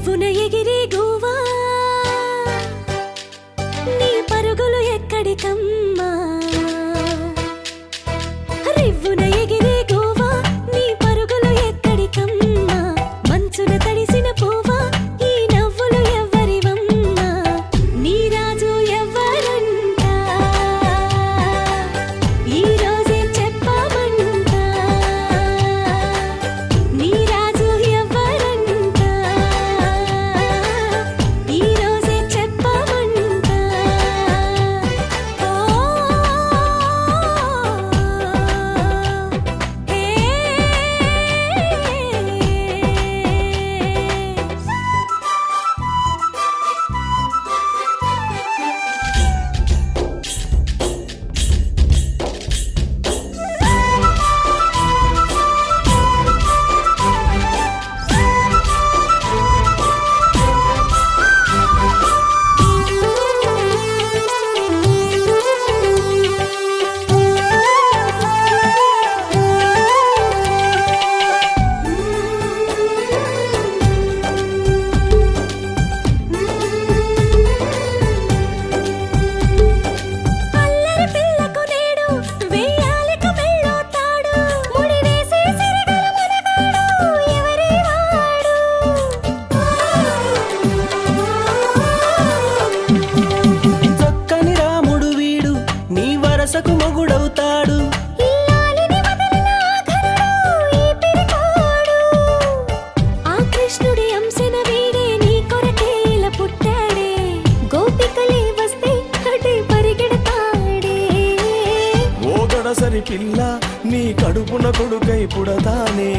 రివ్వున ఎగిరే గోవా నీ పరుగులు ఎక్కడికమ్మా రివ్వున ఎగిరే గోవా నీ పరుగులు ఎక్కడికమ్మా మంచున తడిసిన పోవా ఈ నవ్వులు ఎవ్వరివమ్మా నీ రాజు ఎవ్వరంట ఈ రోజే చెప్పమంట నీ రాజు ఎవ్వరంట ఈ రోజే చెప్పమంట ఓ అల్లరి పిల్లకు నేడు వెయ్యాలిక మెళ్ళో తాడు ముడి వేసే సిరిగల మనగాడు ఎవరి వాడు చక్కని రాముడు వీడు నీ వరసకు మొగుడవుతాడు ఇల్లాలిని వదలిన ఆఖరుడు ఈ పిరికోడు ఆ కృష్ణుడి అంశన వీడే నీ కొరకేల పుట్టాడే గోపికలే వస్తే అటే పరిగెడతాడే ఓ గడసరి పిల్ల నీ కడుపున కొడుకై పుడతానే